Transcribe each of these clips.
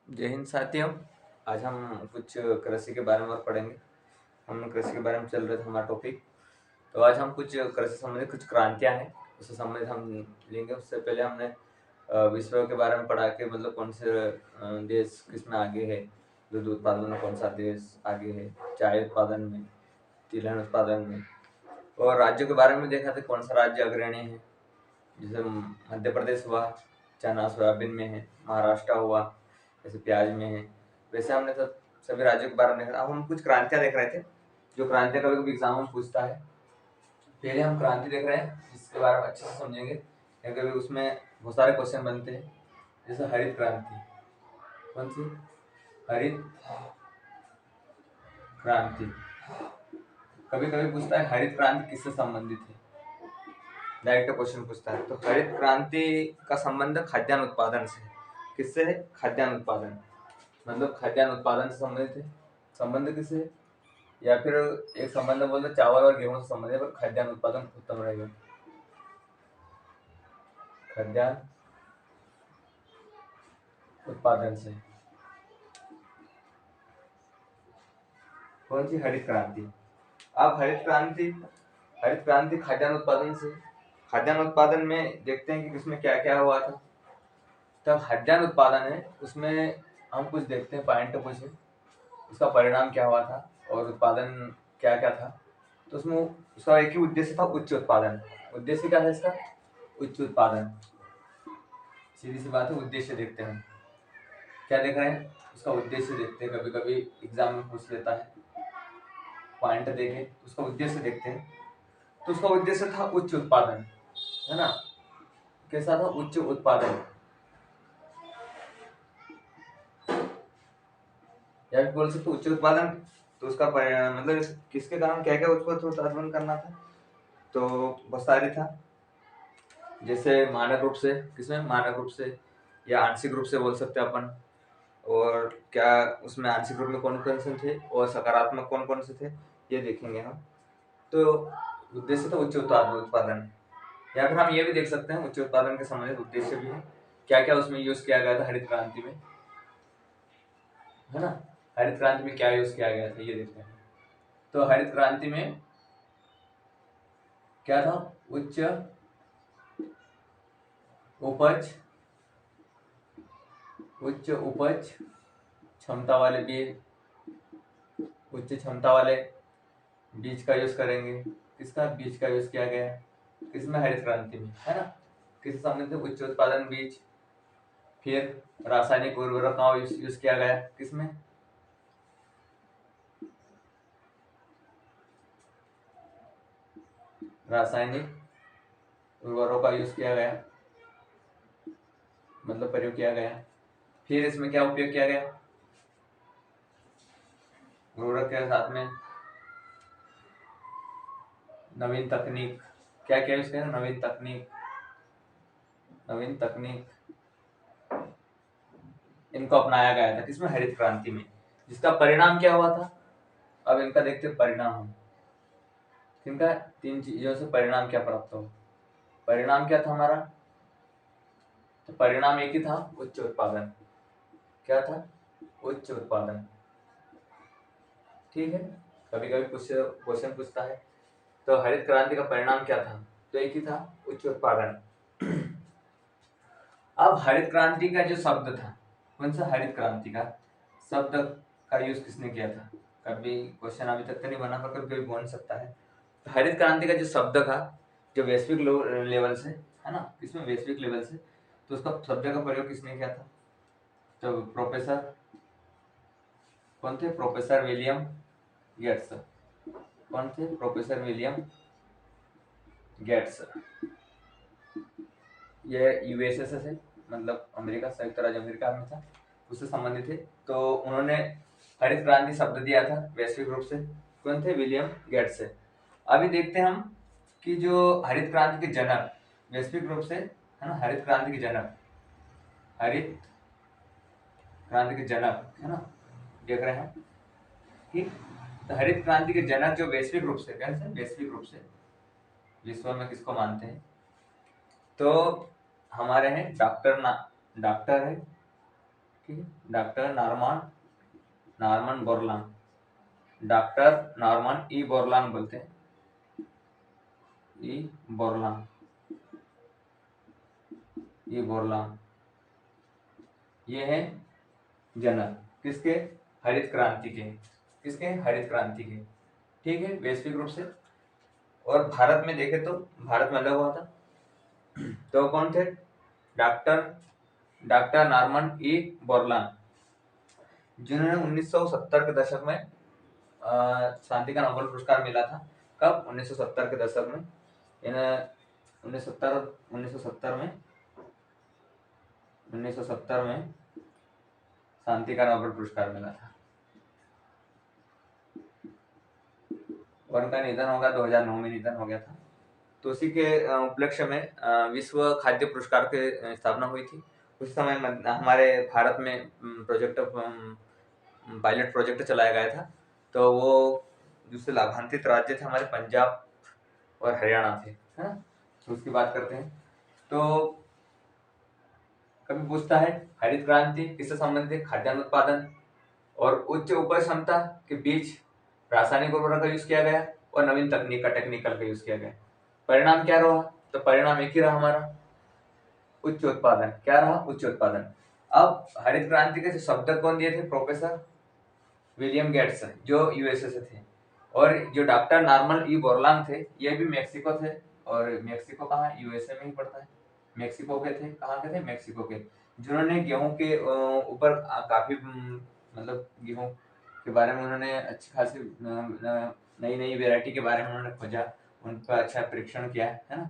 जय हिंद साथियों। आज हम कुछ कृषि के बारे में और पढ़ेंगे। हम कृषि के बारे में चल रहे थे हमारा टॉपिक। तो आज हम कुछ कृषि संबंधित कुछ क्रांतियां हैं उससे संबंधित हम लेंगे। उससे पहले हमने विश्व के बारे में पढ़ा कि मतलब कौन से देश किस में आगे है। दूध उत्पादन में कौन सा देश आगे है, चाय उत्पादन में, तिलहन उत्पादन में। और राज्यों के बारे में देखा था कौन सा राज्य अग्रणी है। जैसे मध्य प्रदेश हुआ, चना सोयाबीन में है। महाराष्ट्र हुआ, जैसे प्याज में है। वैसे हमने तो सभी राज्यों के बारे में देखा। अब हम कुछ क्रांतियां देख रहे थे, जो क्रांतियां कभी कभी एग्जाम में पूछता है। पहले हम क्रांति देख रहे हैं जिसके बारे में अच्छे से समझेंगे, क्योंकि कभी उसमें बहुत सारे क्वेश्चन बनते हैं। जैसे हरित क्रांति, कौन सी? हरित क्रांति। कभी कभी पूछता है हरित क्रांति किससे संबंधित है, डायरेक्ट क्वेश्चन पूछता है। तो हरित क्रांति का संबंध खाद्यान्न उत्पादन से है। किससे है? खाद्यान्न उत्पादन, मतलब खाद्यान्न उत्पादन से संबंधित है। संबंध किससे है? या फिर एक संबंध बोलते चावल और गेहूं से संबंधित है, पर खाद्यान्न उत्पादन उत्तम रहेगा। खाद्यान्न उत्पादन से कौन सी? हरित क्रांति। अब हरित क्रांति खाद्यान्न उत्पादन से। खाद्यान्न उत्पादन में देखते हैं कि किसमें क्या क्या हुआ था। तब खाद्यान्न उत्पादन है उसमें हम कुछ देखते हैं, पॉइंट कुछ है, उसका परिणाम क्या हुआ था और उत्पादन क्या क्या था। तो उसमें उसका एक ही उद्देश्य था, उच्च उत्पादन। उद्देश्य क्या था इसका? उच्च उत्पादन। सीधी सी बात है, उद्देश्य देखते हैं। क्या देख रहे हैं? उसका उद्देश्य देखते हैं। कभी कभी एग्जाम में पूछ लेता है, पॉइंट देके उसका उद्देश्य देखते हैं। तो उसका उद्देश्य था उच्च उत्पादन, है ना। कैसा था? उच्च उत्पादन। या फिर बोल सकते उच्च उत्पादन। तो उसका मतलब किसके कारण क्या क्या उत्पादन करना था, तो बहुत सारी था। जैसे मानक रूप से, किसमें? मानक रूप से या आंशिक रूप से बोल सकते हैं अपन। और क्या उसमें आंशिक रूप में कौन कौन से थे और सकारात्मक कौन कौन से थे, ये देखेंगे हम। तो उद्देश्य तो उच्च उत्पादन। या फिर हम ये भी देख सकते हैं उच्च उत्पादन के संबंधित उद्देश्य भी है, क्या क्या उसमें यूज किया गया था हरित क्रांति में, है ना। हरित क्रांति में क्या यूज किया गया था ये देखते हैं। तो हरित क्रांति में क्या था? उच्च उपज, उच्च उपज क्षमता वाले बीज, उच्च क्षमता वाले बीज का यूज करेंगे। किसका बीज का यूज किया गया? किसमें? हरित क्रांति में, है ना। किस संबंधित? उच्च उत्पादन बीज। फिर रासायनिक उर्वरक का यूज किया गया। किसमें? रासायनिक उर्वरकों का यूज किया गया, मतलब प्रयोग किया गया। फिर इसमें क्या उपयोग किया गया? उर्वरक के साथ में नवीन तकनीक। क्या क्या यूज किया? नवीन तकनीक, नवीन तकनीक इनको अपनाया गया था। किसमें? हरित क्रांति में। जिसका परिणाम क्या हुआ था? अब इनका देखते परिणाम। इनका तीन चीजों से परिणाम क्या प्राप्त हो। परिणाम क्या था हमारा? तो परिणाम एक ही था, उच्च उत्पादन। क्या था? उच्च उत्पादन। ठीक है। कभी कभी कुछ क्वेश्चन पूछता है। तो हरित क्रांति का परिणाम क्या था? तो एक ही था, उच्च उत्पादन। अब हरित क्रांति का जो शब्द था, कौन सा? हरित क्रांति का शब्द का यूज किसने किया था? कभी क्वेश्चन अभी तक तो नहीं बना, पर कभी बन सकता है। तो हरित क्रांति का जो शब्द था, जो वैश्विक लेवल से, है ना, किसमें? वैश्विक लेवल से। तो उसका शब्द का प्रयोग किसने किया था? तो प्रोफेसर, कौन थे? Professor William Gates. कौन थे? Professor William Gates. ये यूएसए से थे, मतलब अमेरिका, संयुक्त राज्य अमेरिका में था, उससे संबंधित थे। तो उन्होंने हरित क्रांति शब्द दिया था वैश्विक रूप से। कौन थे? विलियम गेट्स से। अभी देखते हैं हम कि जो हरित क्रांति के जनक वैश्विक रूप से, है ना, हरित क्रांति के जनक, हरित क्रांति के जनक, है ना, देख रहे हैं। ठीक। तो हरित क्रांति के जनक जो वैश्विक रूप से, कैसे? वैश्विक रूप से विश्व में किसको मानते हैं? तो हमारे हैं डॉक्टर है ठीक है, doctor Norman Borlaug, doctor Norman E Borlaug बोलते हैं, ई बोरलॉन, ई बोरलॉन। ये है जनक किसके, हरित क्रांति के, किसके, हरित क्रांति के। ठीक है, वैश्विक रूप से। और भारत में देखे तो भारत में अलग हुआ था, तो कौन थे, डॉक्टर डॉक्टर नॉर्मन ई बोरलॉन, जिन्होंने 1970 के दशक में शांति का नोबेल पुरस्कार मिला था। कब, 1970 के दशक में, इन्हें 1970 में शांति का नोबेल पुरस्कार मिला था। और उनका निधन होगा 2009 में निधन हो गया था। तो उसी के उपलक्ष्य में विश्व खाद्य पुरस्कार की स्थापना हुई थी। उस समय हमारे भारत में पायलट प्रोजेक्ट चलाया गया था। तो वो जिससे लाभान्वित राज्य थे हमारे पंजाब और हरियाणा थे, है ना। तो उसकी बात करते हैं। तो कभी पूछता है हरित क्रांति किससे संबंधित है, खाद्यान्न उत्पादन और उच्च उपज क्षमता के बीच रासायनिक उर्वरक का यूज किया गया और नवीन तकनीक का टेक्निकल का यूज किया गया। परिणाम क्या रहा, तो परिणाम एक ही रहा हमारा, उच्च उत्पादन। क्या रहा, उच्च उत्पादन। अब हरित क्रांति के शब्द कौन दिए थे, प्रोफेसर विलियम गेट्स, जो यूएसए से थे। और जो डॉक्टर नॉर्मन ई बोरलॉन थे, ये भी मेक्सिको थे। और मेक्सिको कहाँ, यूएसए में ही पड़ता है। मेक्सिको के थे, कहाँ के थे, मेक्सिको के। जिन्होंने गेहूं के ऊपर काफी मतलब गेहूं के बारे में उन्होंने अच्छी खासी नई नई वेराइटी के बारे में उन्होंने खोजा, उन पर अच्छा परीक्षण किया है ना।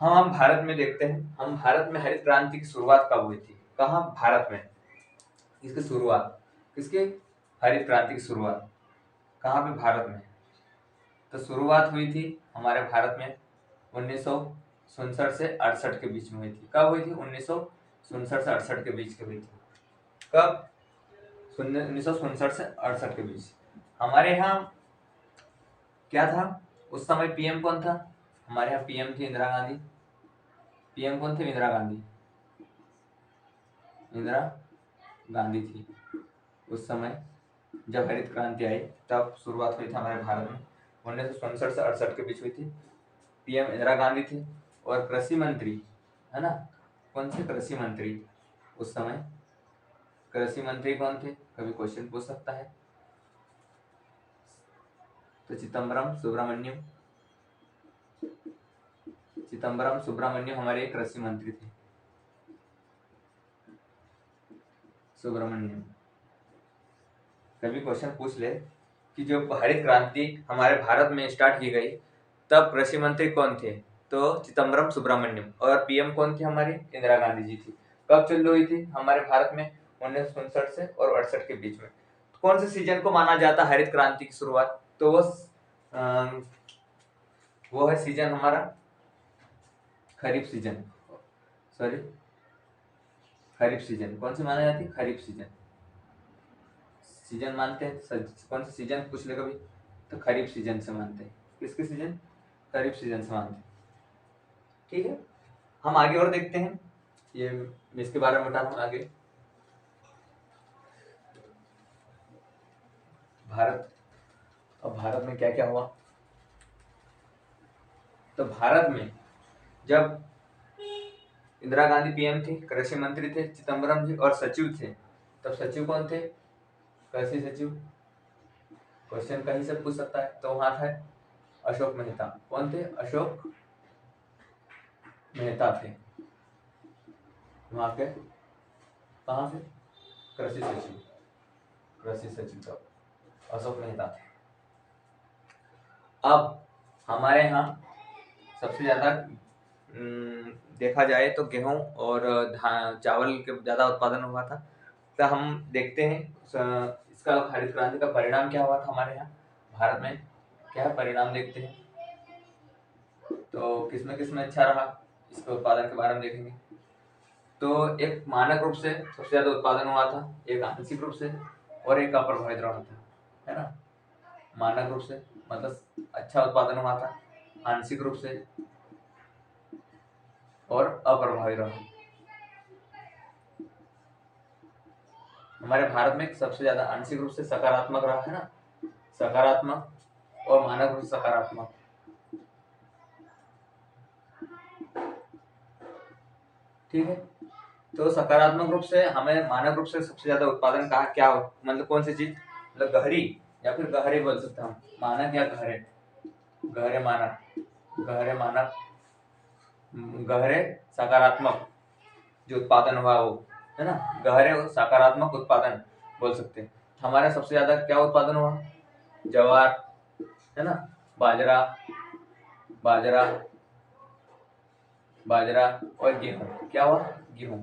हम भारत में देखते हैं, हम भारत में हरित क्रांति की शुरुआत कब हुई थी, कहाँ, भारत में। इसकी शुरुआत किसके, हरित क्रांति की शुरुआत कहाँ पे, भारत में। तो शुरुआत हुई थी हमारे भारत में 1967 से 68 के बीच में हुई थी। कब हुई थी, 1967 से 68 के बीच की हुई थी। कब, 1967 से 68 के बीच। हमारे यहाँ क्या था उस समय, पीएम कौन था, हमारे यहाँ पीएम थी इंदिरा गांधी। पीएम कौन थे, इंदिरा गांधी, इंदिरा गांधी थी उस समय। जब हरित क्रांति आई तब शुरुआत हुई थी हमारे भारत में, 1967 से 68 के बीच हुई थी। पीएम इंदिरा गांधी थी। और कृषि मंत्री, है ना, कौन से, कृषि मंत्री उस समय, कृषि मंत्री कौन थे, कभी क्वेश्चन पूछ सकता है। तो चिदम्बरम सुब्रमण्यम हमारे कृषि मंत्री थे, सुब्रमण्यम। कभी क्वेश्चन पूछ ले कि जब हरित क्रांति हमारे भारत में स्टार्ट की गई तब कृषि मंत्री कौन थे, तो चिदम्बरम सुब्रमण्यम। और पीएम कौन थी, हमारी इंदिरा गांधी जी थी। कब चल रही थी हमारे भारत में, 1959 से और 68 के बीच में। कौन से सीजन को माना जाता है हरित क्रांति की शुरुआत, तो वो है सीजन हमारा खरीफ सीजन, सॉरी खरीफ सीजन। कौन सी माना जाती है, खरीफ सीजन। सीजन मानते हैं, कौन सा सीजन पूछ ले कभी, तो खरीफ सीजन से मानते हैं। किसके सीजन, खरीफ सीजन से मानते हैं। ठीक है, हम आगे और देखते हैं, ये मैं इसके बारे में बता रहा हूँ आगे। भारत, अब भारत में क्या क्या हुआ, तो भारत में जब इंदिरा गांधी पीएम थी, कृषि मंत्री थे चिदम्बरम जी, और सचिव थे। तब सचिव कौन थे, कृषि सचिव। क्वेश्चन कहीं से पूछ सकता है, तो वहां था अशोक मेहता। कौन थे, अशोक मेहता थे वहां के, कहाँ से, कृषि सचिव, कृषि सचिव तब अशोक मेहता थे। अब हमारे यहाँ सबसे ज्यादा देखा जाए तो गेहूं और चावल के ज्यादा उत्पादन हुआ था। तो हम देखते हैं इसका हरित क्रांति का परिणाम क्या हुआ था हमारे यहाँ भारत में, क्या परिणाम देखते हैं। तो किसमें किसमें अच्छा रहा, इसके उत्पादन के बारे में देखेंगे। तो एक मानक रूप से सबसे ज्यादा उत्पादन हुआ था, एक आंशिक रूप से और एक अप्रभावित रहा था, है ना। मानक रूप से मतलब अच्छा उत्पादन हुआ था, आंशिक रूप से और अप्रभावित रहा। हमारे भारत में सबसे ज्यादा आंशिक रूप से सकारात्मक रहा है ना, सकारात्मक और मानक रूप से सकारात्मक। ठीक है, तो सकारात्मक रूप से हमें मानक रूप से सबसे ज्यादा उत्पादन कहा क्या हो, मतलब कौन सी चीज, मतलब गहरी या फिर गहरे बोल सकता हूँ, मानक या गहरे, गहरे मानक, गहरे मानक, गहरे सकारात्मक जो उत्पादन हुआ वो, है ना, गहरे और सकारात्मक उत्पादन बोल सकते हैं। हमारा सबसे ज्यादा क्या उत्पादन हुआ, ज्वार, है ना, बाजरा, बाजरा, बाजरा और गेहूं। क्या हुआ, गेहूं।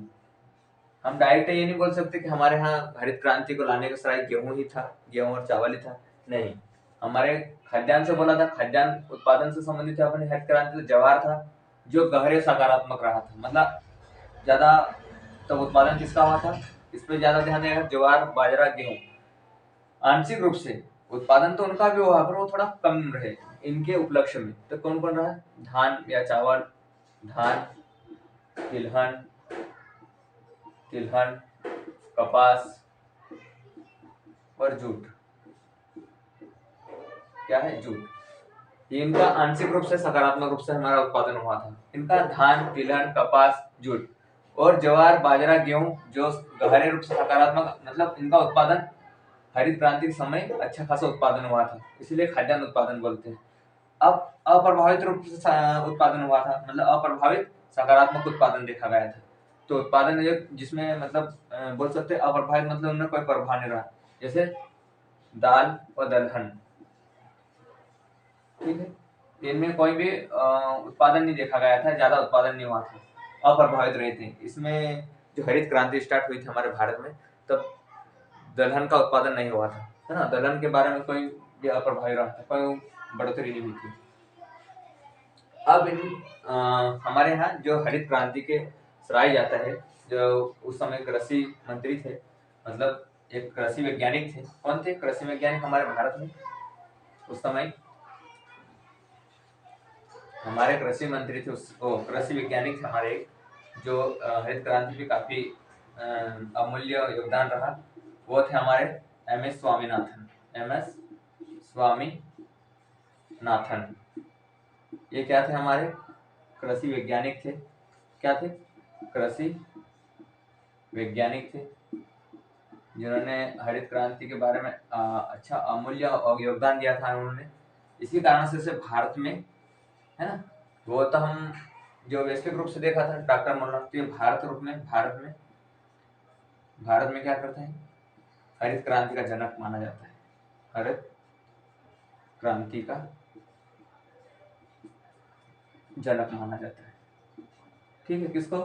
हम डायरेक्ट ये नहीं बोल सकते कि हमारे यहाँ हरित क्रांति को लाने का श्रेय गेहूं ही था, गेहूं और चावल ही था, नहीं। हमारे खाद्यान्न से बोला था, खाद्यान्न उत्पादन से संबंधित अपने हरित क्रांति, ज्वार था जो गहरे सकारात्मक रहा था, मतलब ज्यादा तब उत्पादन किसका हुआ था, इस पे ज्यादा ध्यान देगा, ज्वार, बाजरा, गेहूं। आंशिक रूप से उत्पादन तो उनका भी हुआ पर वो थोड़ा कम रहे इनके उपलक्ष्य में। तो कौन कौन रहा, धान या चावल, धान, तिलहन, तिलहन, कपास और जूट। क्या है, जूट। ये इनका आंशिक रूप से सकारात्मक रूप से हमारा उत्पादन हुआ था। इनका धान, तिलहन, कपास, जूट और ज्वार, बाजरा, गेहूं जो गहरे रूप से सकारात्मक, मतलब इनका उत्पादन हरित क्रांति के समय अच्छा खासा उत्पादन हुआ था, इसलिए खाद्यान्न उत्पादन बोलते हैं। अब अप्रभावित रूप से उत्पादन हुआ था, मतलब अप्रभावित सकारात्मक उत्पादन देखा गया था। तो उत्पादन जिसमें मतलब बोल सकते हैं अप्रभावित, मतलब उनमें कोई प्रभाव नहीं रहा, जैसे दाल और दलहन। ठीक है, इनमें कोई भी उत्पादन नहीं देखा गया था, ज्यादा उत्पादन नहीं हुआ था, अप्रभावित रहे थे। इसमें जो हरित क्रांति स्टार्ट हुई थी हमारे भारत में, तब दलहन का उत्पादन नहीं हुआ था, है ना, दलहन के बारे में कोई भी अप्रभावित रहा था, कोई बढ़ोतरी नहीं हुई थी। अब हमारे यहाँ जो हरित क्रांति के सराय जाता है, जो उस समय कृषि मंत्री थे, मतलब एक कृषि वैज्ञानिक थे। कौन थे कृषि वैज्ञानिक हमारे भारत में उस समय, हमारे कृषि मंत्री थे कृषि वैज्ञानिक थे हमारे, जो हरित क्रांति पे काफी अमूल्य योगदान रहा, वो थे हमारे MS स्वामीनाथन। MS स्वामीनाथन, ये क्या थे, हमारे कृषि वैज्ञानिक थे। क्या थे, कृषि वैज्ञानिक थे, जिन्होंने हरित क्रांति के बारे में अच्छा अमूल्य योगदान दिया था उन्होंने। इसी कारण से उसे भारत में, है ना, वो तो हम जो वैश्विक रूप से देखा था डॉक्टर मौलाना, तो ये भारत में क्या करते हैं, हरित क्रांति का जनक माना जाता है, हरित क्रांति का जनक माना जाता है। ठीक है, किसको,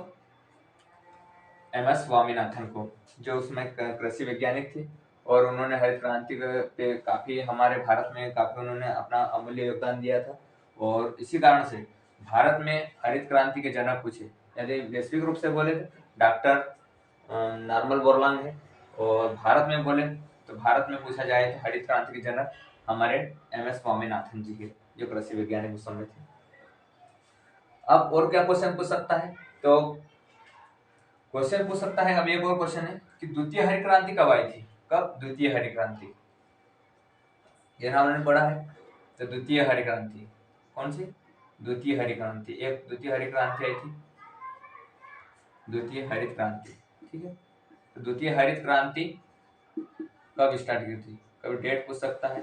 MS स्वामीनाथन को, जो उसमें कृषि वैज्ञानिक थे और उन्होंने हरित क्रांति पे काफी हमारे भारत में काफी उन्होंने अपना अमूल्य योगदान दिया था। और इसी कारण से भारत में हरित क्रांति के जनक पूछे, यदि वैश्विक रूप से बोले तो डॉक्टर नॉर्मल बोरलॉग है, और भारत में बोले तो भारत में पूछा जाए तो हरित क्रांति के जनक हमारे MS स्वामीनाथन जी के, जो कृषि वैज्ञानिक उस समय थे। अब और क्या क्वेश्चन पूछ सकता है, तो क्वेश्चन पूछ सकता है, अब एक और क्वेश्चन है कि द्वितीय हरित क्रांति कब आई थी, कब द्वितीय हरित क्रांति, ये नाम हमने पढ़ा है। तो द्वितीय हरित क्रांति कौन सी, द्वितीय हरित क्रांति, एक द्वितीय हरित क्रांति आई थी, द्वितीय हरित क्रांति। ठीक है, तो द्वितीय हरित क्रांति कब स्टार्ट की थी, कभी डेट पूछ सकता है।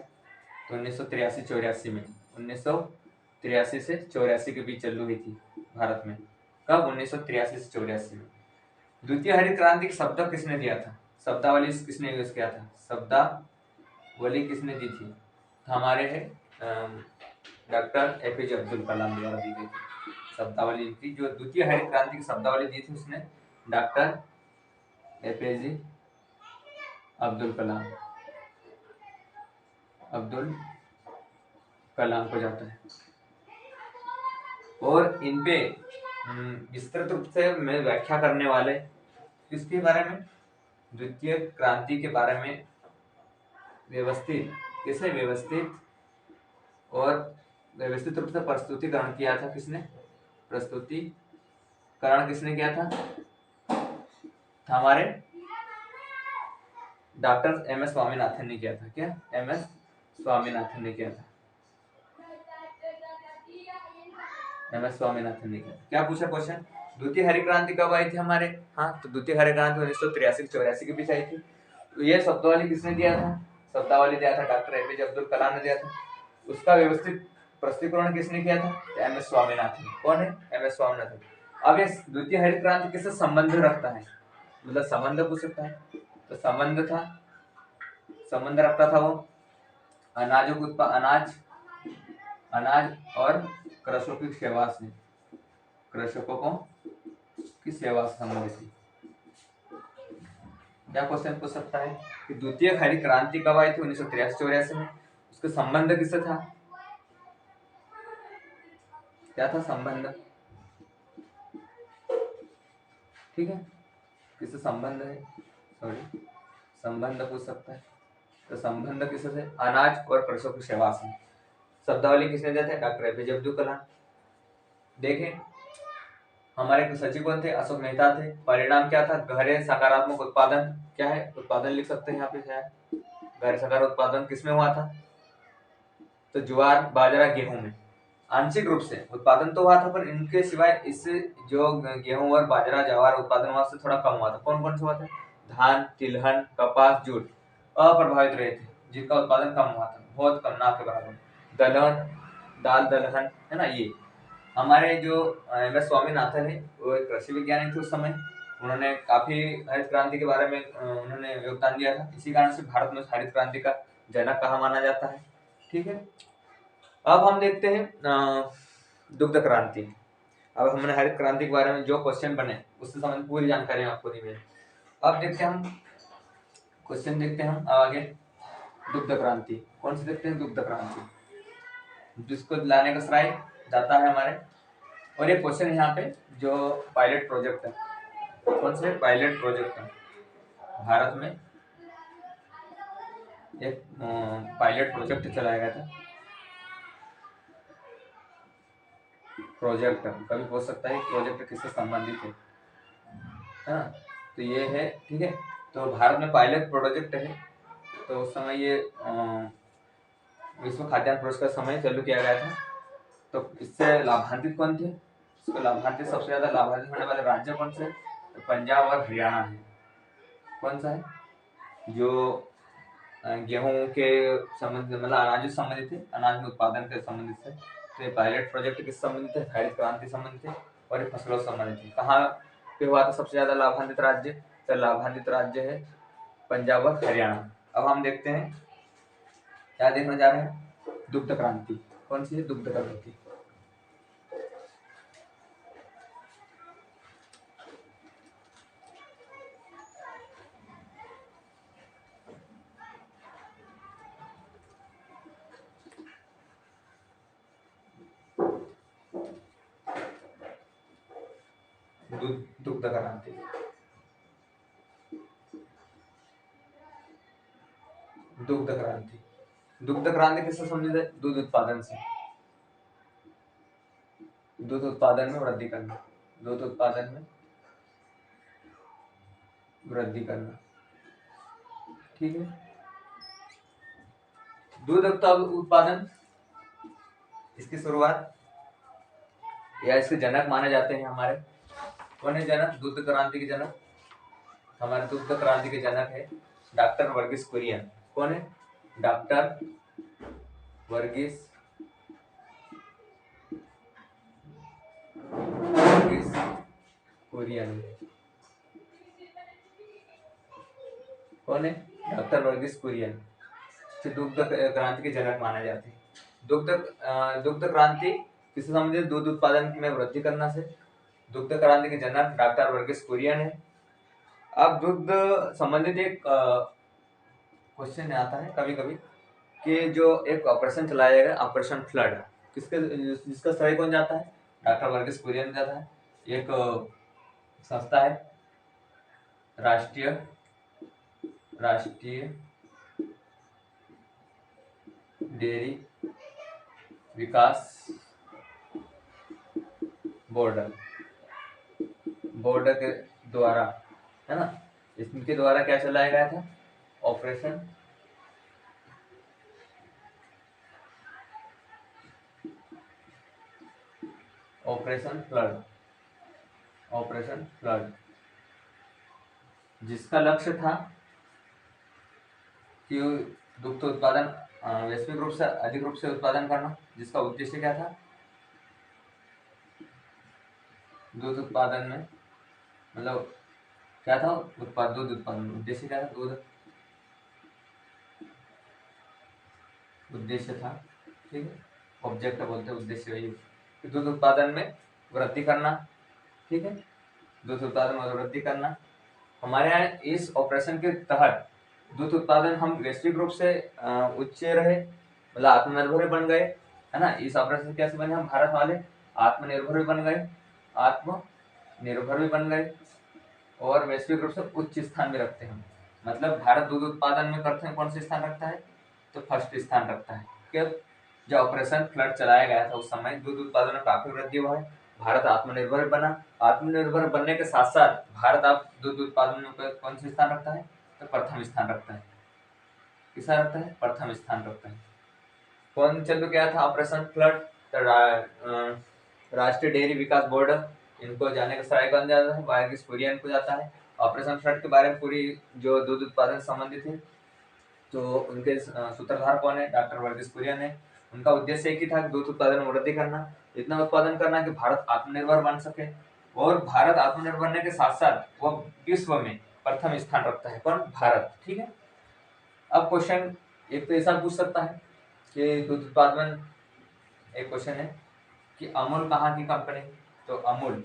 तो 1983-84 में, 1983 से 84 के बीच चालू हुई थी भारत में। कब, 1983 से 84 में। द्वितीय हरित क्रांति का शब्द किसने दिया था, शब्दावली किसने यूज किया था, शब्दावली किसने दी थी, हमारे है डॉक्टर APJ अब्दुल कलाम द्वारा दी गई थी शब्दावली थी। जो द्वितीय हरित क्रांति की शब्दावली दी थी उसने डॉक्टर APJ अब्दुल कलाम को जाता है। और इन पे विस्तृत रूप से मैं व्याख्या करने वाले किसके बारे में, द्वितीय क्रांति के बारे में व्यवस्थित रूप से प्रस्तुतिकरण किया था। किसने प्रस्तुतिकरण किया था, हमारे डॉक्टर एम एस स्वामीनाथन ने किया था। क्या? एम एस स्वामीनाथन ने किया था। एम एस स्वामीनाथन ने किया। क्या पूछा क्वेश्चन? द्वितीय हरित क्रांति कब आई थी हमारे? हाँ, तो द्वितीय हरित क्रांति 1983-84 के बीच आई थी। तो ये शब्दावली किसने दिया था? शब्दावली दिया था डॉक्टर एपीजे अब्दुल कलाम ने दिया था। उसका व्यवस्थित प्रस्तुतिकरण किसने किया था? M S Swaminathan. कौन है? M S Swaminathan. अब ये द्वितीय हरित क्रांति किससे संबंध रखता है? मतलब संबंध पूछ सकता है। तो संबंध रखता था वो अनाज और कृषकों की सेवा से, कृषकों को की सेवा से संबंधित थी। क्या क्वेश्चन पूछ सकता है कि द्वितीय हरित क्रांति कब आई थी? 1983-84 में। उसका संबंध किससे था? क्या था संबंध? ठीक है, किससे संबंध है? सॉरी, संबंध पूछ सकता है। तो संबंध किससे थे? अनाज और कृषकों की सेवा से। शब्दावली किसने दिया था? Doctor APJ Abdul Kalam. देखें, हमारे सचिव कौन थे? अशोक मेहता थे। परिणाम क्या था? गहरे सकारात्मक उत्पादन। क्या है? उत्पादन लिख सकते हैं यहाँ पे। शायद गहरे सकारात्मक उत्पादन किसमें हुआ था? तो ज्वार, बाजरा, गेहूं में। आंशिक रूप से उत्पादन तो हुआ था, पर इनके सिवाय इससे जो गेहूं और बाजरा, ज्वार उत्पादन हुआ से थोड़ा कम हुआ था। कौन कौन से हुआ था? धान, तिलहन, कपास, जूट अप्रभावित रहे थे, जिनका उत्पादन कम हुआ था, बहुत कम, ना के बराबर। दलहन, दाल दलहन, है ना। ये हमारे जो एम एस स्वामीनाथन है, वो एक कृषि वैज्ञानिक थे उस समय। उन्होंने काफी हरित क्रांति के बारे में उन्होंने योगदान दिया था। इसी कारण से भारत में हरित क्रांति का जनक कहा माना जाता है। ठीक है, अब हम देखते हैं दुग्ध क्रांति। अब हमने हरित क्रांति के बारे में जो क्वेश्चन बने उससे संबंधित पूरी जानकारी आपको दी है। अब देखते हैं हम क्वेश्चन, देखते हैं हम आगे। दुग्ध क्रांति कौन सी देखते हैं? दुग्ध क्रांति, जिसको लाने का श्रेय जाता है हमारे। और ये क्वेश्चन यहाँ पे जो पायलट प्रोजेक्ट है, कौन से पायलट प्रोजेक्ट है भारत में, एक पायलट प्रोजेक्ट चलाया गया था। प्रोजेक्ट कभी हो सकता है प्रोजेक्ट किससे संबंधित है ना। तो ये है, ठीक है। तो भारत में पायलट प्रोजेक्ट है। तो उस समय ये विश्व खाद्यान्न पुरस्कार समय चालू किया गया था। तो इससे लाभान्वित कौन थे? इसको लाभान्वित, सबसे ज्यादा लाभान्वित होने वाले राज्य कौन से? तो पंजाब और हरियाणा है। कौन सा है? जो गेहूं के संबंधित, मतलब अनाज से संबंधित है, अनाज में उत्पादन के संबंधित है। तो ये पायलट प्रोजेक्ट किस संबंधित है? हरित क्रांति संबंधित है और ये फसलों से संबंधित है। कहाँ पे हुआ था सबसे ज्यादा लाभान्वित राज्य? तो लाभान्वित राज्य है पंजाब और हरियाणा। अब हम देखते हैं क्या देखने जा रहे हैं, दुग्ध क्रांति। कौन सी है? दुग्ध क्रांति। दुग्ध क्रांति, दुग्ध क्रांति। दुग्ध क्रांति किससे संबंधित है? दूध उत्पादन से। दूध उत्पादन में वृद्धि करना, दूध उत्पादन में वृद्धि करना। ठीक है, दूध उत्पादन, इसकी शुरुआत या इसके जनक माने जाते हैं हमारे। कौन है जनक? दुग्ध क्रांति के जनक हमारे दुग्ध क्रांति के जनक है डॉक्टर वर्गीस कुरियन। कौन है? डॉक्टर वर्गीस कुरियन। कौन है? डॉक्टर वर्गीस कुरियन दुग्ध क्रांति के जनक माने जाते हैं। दुग्ध क्रांति किससे संबंधित? दूध उत्पादन में वृद्धि करना से। दुग्ध क्रांति के जनक डॉक्टर वर्गीस कुरियन है। अब दुग्ध संबंधित एक क्वेश्चन आता है कभी कभी कि जो एक ऑपरेशन चलाया गया, ऑपरेशन फ्लड, जिसका श्रेय कौन जाता है? डॉक्टर वर्गीस कुरियन जाता है। एक संस्था है राष्ट्रीय डेयरी विकास बोर्ड के द्वारा, है ना, इसके द्वारा क्या चलाया गया था? ऑपरेशन फ्लड जिसका लक्ष्य था कि दुग्ध उत्पादन वैश्विक रूप से अधिक रूप से उत्पादन करना, जिसका उद्देश्य क्या था, दूध उत्पादन में मतलब क्या था, दूध उत्पादन उद्देश्य क्या था, दूध उद्देश्य था, ठीक है, ऑब्जेक्ट बोलते हैं, उद्देश्य वही कि दूध उत्पादन में वृद्धि करना, ठीक है, दूध उत्पादन में वृद्धि करना। हमारे यहाँ इस ऑपरेशन के तहत दूध उत्पादन हम वैश्विक रूप से उच्च रहे, मतलब आत्मनिर्भर बन गए, है ना। इस ऑपरेशन कैसे बने, हम भारत वाले आत्मनिर्भर भी बन गए, आत्मनिर्भर भी बन गए और वैश्विक रूप से उच्च स्थान भी रखते हैं। मतलब भारत दूध उत्पादन में करते हैं कौन से स्थान रखता है, तो फर्स्ट स्थान रखता है। जब जब ऑपरेशन फ्लड चलाया गया था उस समय दूध उत्पादन में काफी वृद्धि हुआ है, भारत आत्मनिर्भर बना। आत्मनिर्भर बनने के साथ साथ भारत अब दूध उत्पादन में कौन से स्थान रखता है, तो प्रथम स्थान रखता है। किसा रखता है, प्रथम स्थान रखता है। कौन चल गया था ऑपरेशन फ्लड, तो राष्ट्रीय डेयरी विकास बोर्ड, इनको जाने का श्रेय कौन जाता है, वायरगिस कुरियन को जाता है। ऑपरेशन फ्लड के बारे में पूरी जो दूध उत्पादन संबंधित है तो उनके सूत्रधार कौन है, डॉक्टर वर्गीस कुरियन है। उनका उद्देश्य एक ही था कि दूध उत्पादन में वृद्धि करना, इतना उत्पादन करना कि भारत आत्मनिर्भर बन सके। और भारत आत्मनिर्भर बनने के साथ साथ वो विश्व में प्रथम स्थान रखता है, कौन, भारत, ठीक है। अब क्वेश्चन एक तो ऐसा पूछ सकता है कि दूध उत्पादन, एक क्वेश्चन है कि अमूल कहाँ की कंपनी, तो अमूल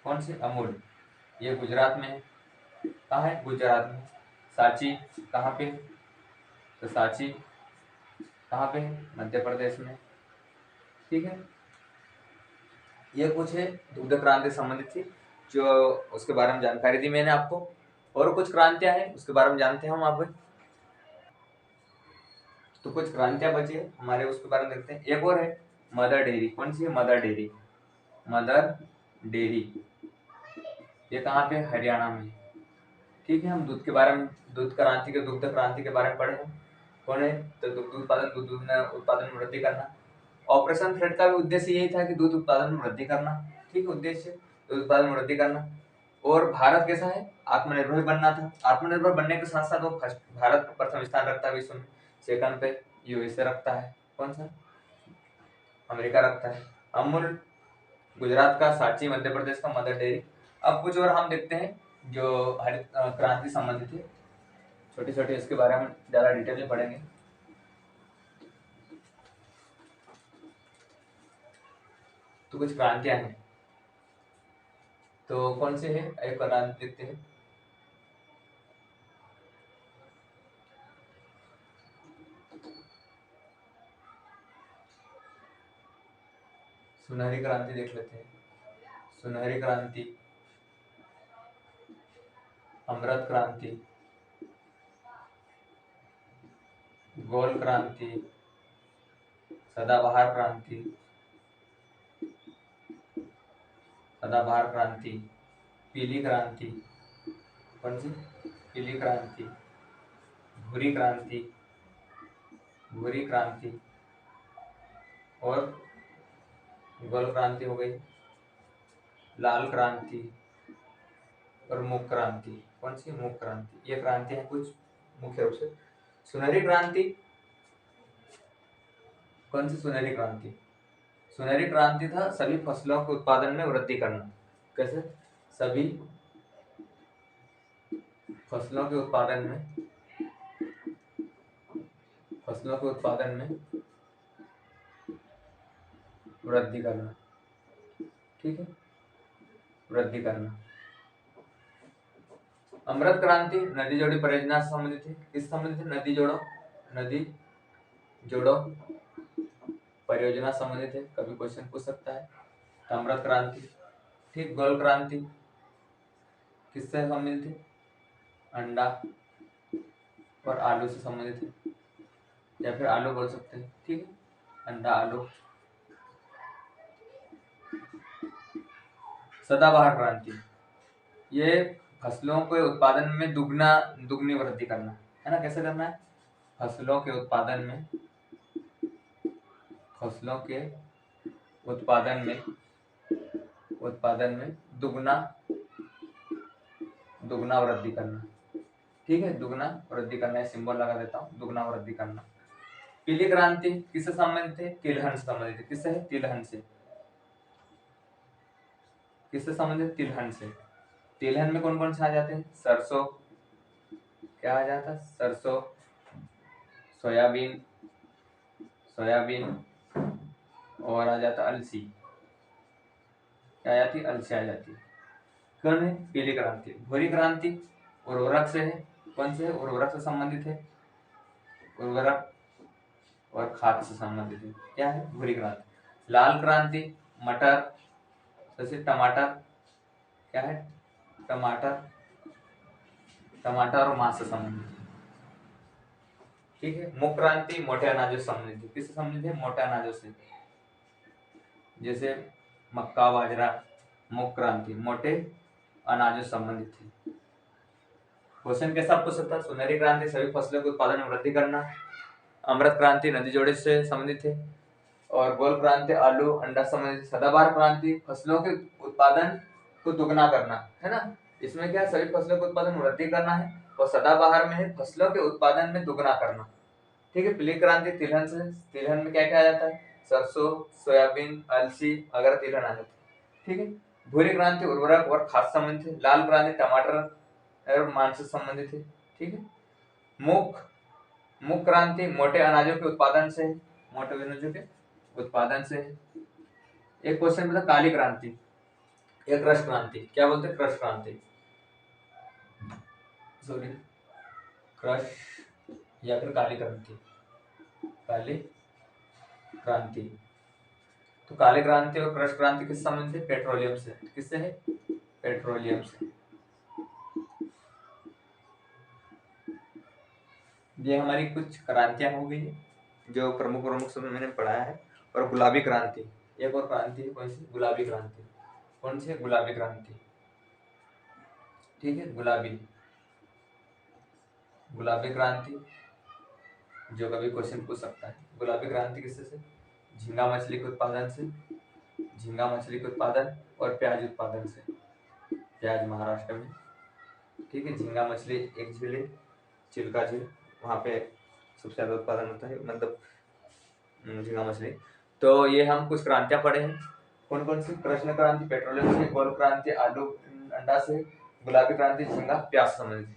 कौन सी, अमूल ये गुजरात में है, कहाँ है, गुजरात में। सांची कहाँ पे, तो सांची कहाँ पे है, मध्य प्रदेश में, ठीक है। ये कुछ है दुग्ध क्रांति संबंधित थी जो उसके बारे में जानकारी दी मैंने आपको। और कुछ क्रांतियां हैं उसके बारे में जानते हैं हम आप। तो कुछ क्रांतियां बची है हमारे, उसके बारे में देखते हैं। एक और है मदर डेयरी, कौन सी है, मदर डेयरी, मदर डेयरी, ये कहाँ पे, हरियाणा में, ठीक है। हम दूध के बारे में, दूध क्रांति के बारे में पढ़े हैं, कौन है, तो दुग्ध उत्पादन, उत्पादन में वृद्धि करना। ऑपरेशन फ्लड का भी उद्देश्य यही था कि दूध उत्पादन में वृद्धि करना, ठीक है, उद्देश्य दूध उत्पादन में वृद्धि करना। और भारत कैसा है, आत्मनिर्भर बनना था। आत्मनिर्भर बनने के साथ साथ वो फर्स्ट, भारत प्रथम स्थान रखता है विश्व में, सेकंड पे यूएसए रखता है, कौन सा, अमेरिका रखता है। अमूल गुजरात का, सांची मध्य प्रदेश का, मदर डेयरी। अब कुछ और हम देखते हैं जो हरित क्रांति संबंधित है, छोटी छोटी, इसके बारे में ज्यादा डिटेल में पढ़ेंगे। तो कुछ क्रांतियां हैं, तो कौन से है, एक क्रांति देखते हैं। सुनहरी क्रांति देख लेते हैं, सुनहरी क्रांति, अमृत क्रांति, गोल क्रांति, सदाबहार क्रांति, सदाबहार क्रांति, पीली क्रांति, कौन सी, पीली क्रांति, भूरी क्रांति, भूरी क्रांति, और गोल क्रांति हो गई, लाल क्रांति और मुख क्रांति, कौन सी, मुख क्रांति। ये क्रांति है कुछ मुख्य रूप से। सुनहरी क्रांति, कौन सी सुनहरी क्रांति, सुनहरी क्रांति था सभी फसलों के उत्पादन में वृद्धि करना। कैसे, सभी फसलों के उत्पादन में, फसलों के उत्पादन में वृद्धि करना, ठीक है, वृद्धि करना। अमृत क्रांति नदी जोड़ी परियोजना से संबंधित है, किस संबंधित है, नदी जोड़ो परियोजना संबंधित है, कभी क्वेश्चन पूछ सकता है। तो अमृत क्रांति, ठीक। गोल क्रांति किससे संबंधित है, अंडा और आलू से संबंधित है, या फिर आलू बोल सकते हैं, ठीक है, अंडा आलू। सदाबहार क्रांति, ये फसलों के उत्पादन में दुगनी वृद्धि करना है ना। कैसे करना है? फसलों के उत्पादन में दुगना वृद्धि करना। ठीक है, दुगना वृद्धि करना, सिंबल लगा देता हूँ, दुगना वृद्धि करना। पीली क्रांति किससे संबंधित है? तिलहन से संबंधित है। किससे है? तिलहन से। किससे संबंधित? तिलहन से। तिलहन में कौन कौन से आ जाते हैं? सरसों, क्या आ जाता है? सरसों, सोयाबीन और आ जाता अलसी। क्या आ जाती? अलसी आ जाती है। कौन है? पीली क्रांति। भूरी क्रांति उर्वरक से है। कौन से है? उर्वरक से संबंधित है। उर्वरक और खाद से संबंधित है। क्या है? भूरी क्रांति। लाल क्रांति मटर, जैसे टमाटर, क्या है? टमाटर और मांस से संबंधित है। ठीक है। मुख क्रांति मोटे अनाजों से संबंधित है। किससे संबंधित है? मोटे अनाजों से, जैसे मक्का, बाजरा। मुख क्रांति मोटे अनाजों से संबंधित है। क्वेश्चन कैसा पूछ सकता है? सुनहरी क्रांति सभी फसलों के उत्पादन में वृद्धि करना। अमृत क्रांति नदी जोड़े से संबंधित है। और गोल क्रांति आलू अंडा संबंधित। सदाबहार क्रांति फसलों के उत्पादन को दुगना करना, है ना। इसमें क्या? सभी फसलों के उत्पादन में वृद्धि करना है। और सदाबहार में है फसलों के उत्पादन में दुगना करना। ठीक है। पीली क्रांति तिलहन से। तिलहन में क्या क्या आ जाता है? सरसों, सोयाबीन, अलसी वगैरह तिलहन आ जाती है। ठीक है। भूरी क्रांति उर्वरक और खाद संबंधित है। लाल क्रांति टमाटर और मांस से संबंधित है। ठीक है। मुख क्रांति मोटे अनाजों के उत्पादन से है। मोटे अनाजों के उत्पादन से है। एक क्वेश्चन मतलब काली क्रांति या कृष क्रांति, क्या बोलते हैं? कृष क्रांति, सॉरी, कृष या फिर काली क्रांति। काली क्रांति, तो काली क्रांति और कृष क्रांति किस संबंधित है? पेट्रोलियम से। किससे है? पेट्रोलियम से। ये हमारी कुछ क्रांतियां हो गई जो प्रमुख समय मैंने पढ़ाया है। और गुलाबी क्रांति, एक और क्रांति है, कौन सी? गुलाबी क्रांति। कौन सी है? गुलाबी क्रांति। ठीक है। गुलाबी क्रांति जो कभी क्वेश्चन पूछ सकता है। गुलाबी क्रांति किससे से? झींगा मछली के उत्पादन से। झींगा मछली के उत्पादन और प्याज उत्पादन से। प्याज महाराष्ट्र में। ठीक है। झींगा मछली एक झील है, चिल्का झील, वहाँ पे सबसे ज्यादा उत्पादन होता है, मतलब झींगा मछली। तो ये हम कुछ क्रांतियां पढ़े हैं। कौन कौन सी? कृष्ण क्रांति पेट्रोलियम से, गोल क्रांति आलू अंडा से, गुलाबी क्रांति झींगा प्याज से संबंधित।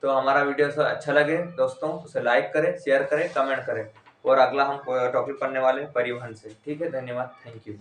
तो हमारा वीडियो से अच्छा लगे दोस्तों, उसे लाइक करें, शेयर करें, कमेंट करें। और अगला हम टॉपिक पढ़ने वाले हैं परिवहन से। ठीक है। धन्यवाद। Thank you.